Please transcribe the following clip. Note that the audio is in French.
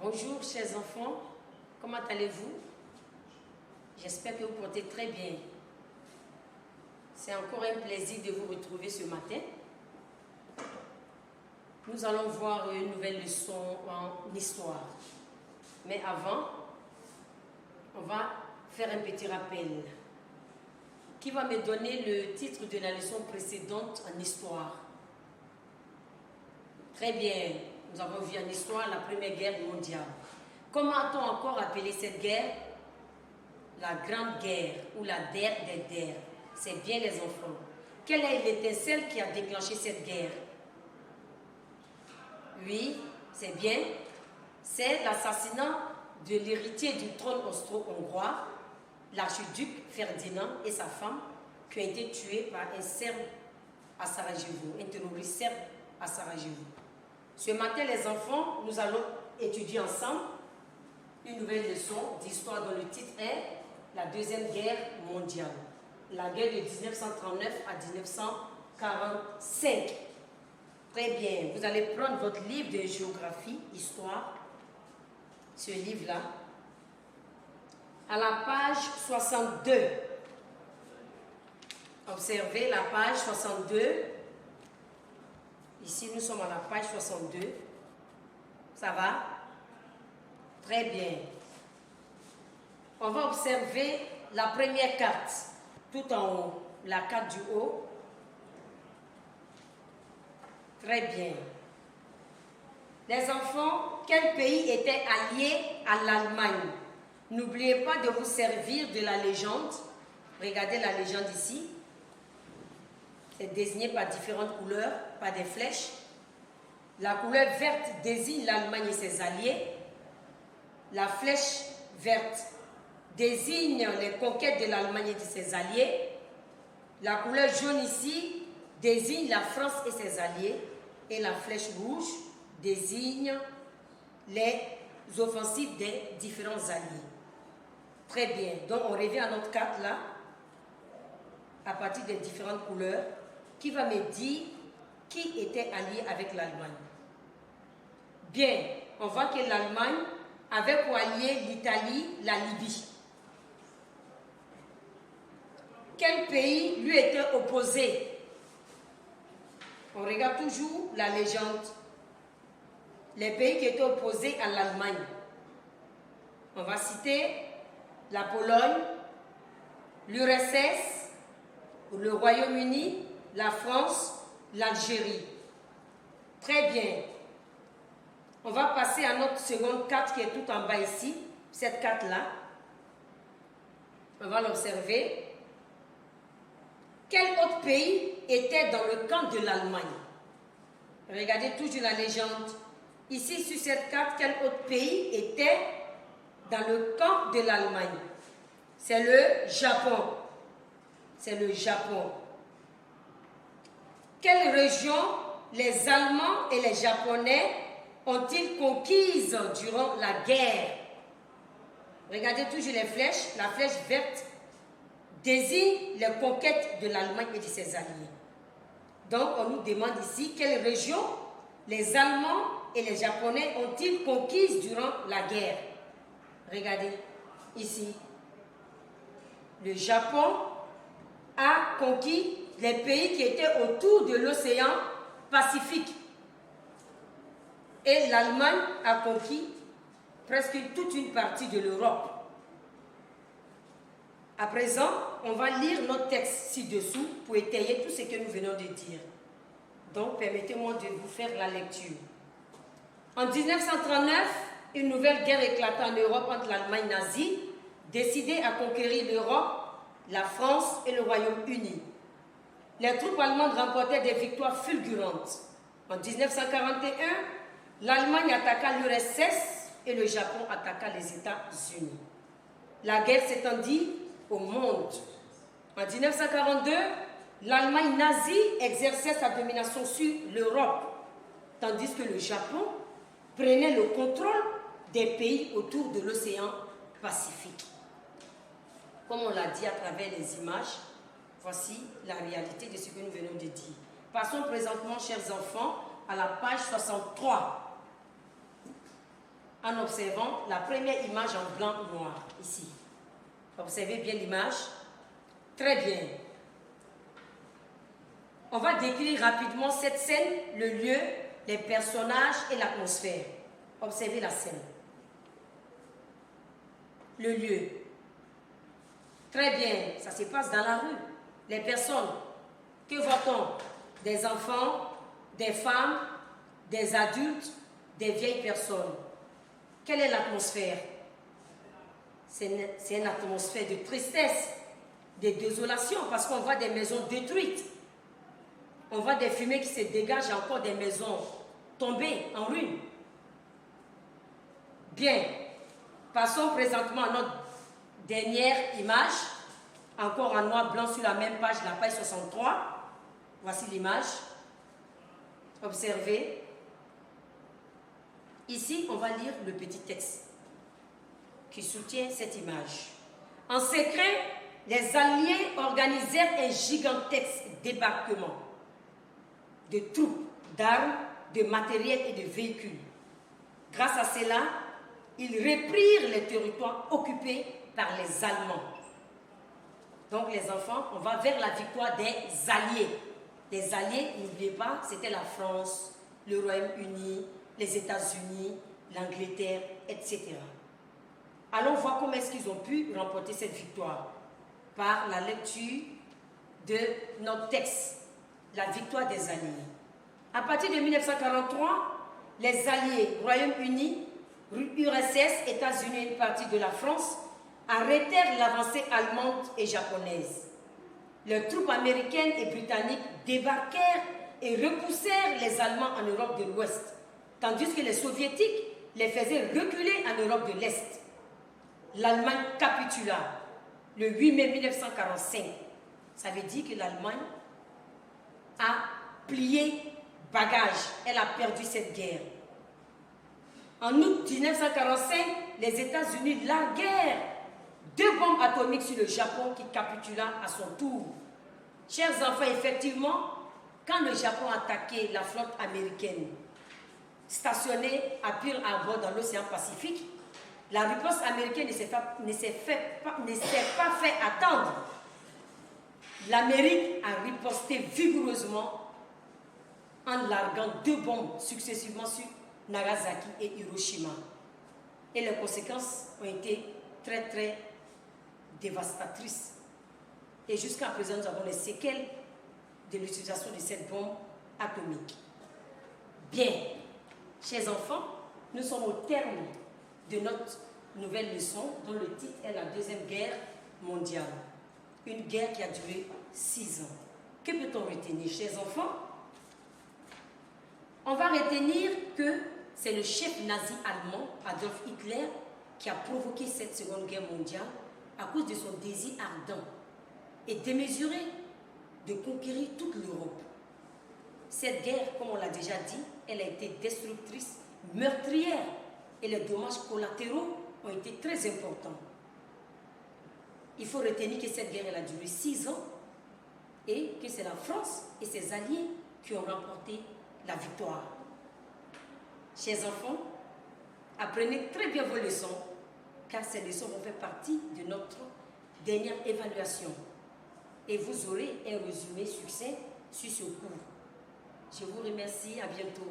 Bonjour chers enfants, comment allez-vous? J'espère que vous portez très bien. C'est encore un plaisir de vous retrouver ce matin. Nous allons voir une nouvelle leçon en histoire. Mais avant, on va faire un petit rappel. Qui va me donner le titre de la leçon précédente en histoire? Très bien, nous avons vu en histoire la Première Guerre mondiale. Comment a-t-on encore appelé cette guerre? La Grande Guerre ou la Der des Der. C'est bien les enfants. Quelle est l'étincelle qui a déclenché cette guerre? Oui, c'est bien. C'est l'assassinat de l'héritier du trône austro-hongrois, l'archiduc Ferdinand et sa femme, qui ont été tués par un Serbe à Sarajevo, un terroriste serbe à Sarajevo. Ce matin, les enfants, nous allons étudier ensemble une nouvelle leçon d'histoire dont le titre est la Deuxième Guerre mondiale. La guerre de 1939 à 1945. Très bien, vous allez prendre votre livre de géographie, histoire, ce livre-là, à la page 62. Observez la page 62. Ici, nous sommes à la page 62. Ça va? Très bien. On va observer la première carte, tout en haut, la carte du haut. Très bien. Les enfants, quel pays était allié à l'Allemagne? N'oubliez pas de vous servir de la légende. Regardez la légende ici. C'est désigné par différentes couleurs, par des flèches. La couleur verte désigne l'Allemagne et ses alliés. La flèche verte désigne les conquêtes de l'Allemagne et de ses alliés. La couleur jaune ici désigne la France et ses alliés. Et la flèche rouge désigne les offensives des différents alliés. Très bien. Donc, on revient à notre carte là, à partir des différentes couleurs, qui va me dire qui était allié avec l'Allemagne. Bien, on voit que l'Allemagne avait pour allié l'Italie, la Libye. Quel pays lui était opposé? On regarde toujours la légende. Les pays qui étaient opposés à l'Allemagne. On va citer la Pologne, l'URSS, le Royaume-Uni, la France, l'Algérie. Très bien. On va passer à notre seconde carte qui est tout en bas ici. Cette carte-là. On va l'observer. Quel autre pays était dans le camp de l'Allemagne? Regardez toujours la légende. Ici, sur cette carte, quel autre pays était dans le camp de l'Allemagne? C'est le Japon. C'est le Japon. Quelle région les Allemands et les Japonais ont-ils conquise durant la guerre? Regardez toujours les flèches. La flèche verte désigne les conquêtes de l'Allemagne et de ses alliés. Donc, on nous demande ici quelle région les Allemands et les Japonais ont-ils conquise durant la guerre? Regardez, ici. Le Japon a conquis les pays qui étaient autour de l'océan Pacifique. Et l'Allemagne a conquis presque toute une partie de l'Europe. À présent, on va lire notre texte ci-dessous pour étayer tout ce que nous venons de dire. Donc, permettez-moi de vous faire la lecture. En 1939, une nouvelle guerre éclata en Europe entre l'Allemagne nazie, décidée à conquérir l'Europe, la France et le Royaume-Uni. Les troupes allemandes remportèrent des victoires fulgurantes. En 1941, l'Allemagne attaqua l'URSS et le Japon attaqua les États-Unis. La guerre s'étendit au monde. En 1942, l'Allemagne nazie exerçait sa domination sur l'Europe, tandis que le Japon prenait le contrôle des pays autour de l'océan Pacifique. Comme on l'a dit à travers les images, voici la réalité de ce que nous venons de dire. Passons présentement, chers enfants, à la page 63. En en observant la première image en blanc ou noir, ici. Observez bien l'image. Très bien. On va décrire rapidement cette scène, le lieu, les personnages et l'atmosphère. Observez la scène. Le lieu. Très bien, ça se passe dans la rue. Les personnes, que voit-on? Des enfants, des femmes, des adultes, des vieilles personnes. Quelle est l'atmosphère? C'est une atmosphère de tristesse, de désolation, parce qu'on voit des maisons détruites. On voit des fumées qui se dégagent, encore des maisons tombées en ruine. Bien, passons présentement à notre dernière image, encore en noir blanc sur la même page, la page 63. Voici l'image. Observez. Ici, on va lire le petit texte qui soutient cette image. En secret, les Alliés organisèrent un gigantesque débarquement de troupes, d'armes, de matériel et de véhicules. Grâce à cela, ils reprirent les territoires occupés par les Allemands. Donc les enfants, on va vers la victoire des Alliés. Les Alliés, n'oubliez pas, c'était la France, le Royaume-Uni, les États-Unis, l'Angleterre, etc. Allons voir comment est-ce qu'ils ont pu remporter cette victoire. Par la lecture de notre texte, la victoire des Alliés. À partir de 1943, les Alliés, Royaume-Uni, URSS, États-Unis et une partie de la France, arrêtèrent l'avancée allemande et japonaise. Les troupes américaines et britanniques débarquèrent et repoussèrent les Allemands en Europe de l'Ouest, tandis que les Soviétiques les faisaient reculer en Europe de l'Est. L'Allemagne capitula le 8 mai 1945. Ça veut dire que l'Allemagne a plié bagage. Elle a perdu cette guerre. En août 1945, les États-Unis larguèrent 2 bombes atomiques sur le Japon qui capitula à son tour. Chers enfants, effectivement, quand le Japon a attaqué la flotte américaine stationnée à Pearl Harbor dans l'océan Pacifique, la riposte américaine ne s'est pas fait attendre. L'Amérique a riposté vigoureusement en larguant 2 bombes successivement sur Nagasaki et Hiroshima. Et les conséquences ont été très très dévastatrices. Et jusqu'à présent, nous avons les séquelles de l'utilisation de cette bombe atomique. Bien, chers enfants, nous sommes au terme de notre nouvelle leçon dont le titre est la Deuxième Guerre mondiale. Une guerre qui a duré 6 ans. Que peut-on retenir, chers enfants? On va retenir que c'est le chef nazi allemand, Adolf Hitler, qui a provoqué cette Seconde Guerre mondiale à cause de son désir ardent et démesuré de conquérir toute l'Europe. Cette guerre, comme on l'a déjà dit, elle a été destructrice, meurtrière, et les dommages collatéraux ont été très importants. Il faut retenir que cette guerre elle a duré 6 ans et que c'est la France et ses alliés qui ont remporté la victoire. Chers enfants, apprenez très bien vos leçons, car ces leçons vont faire partie de notre dernière évaluation. Et vous aurez un résumé succinct sur ce cours. Je vous remercie, à bientôt.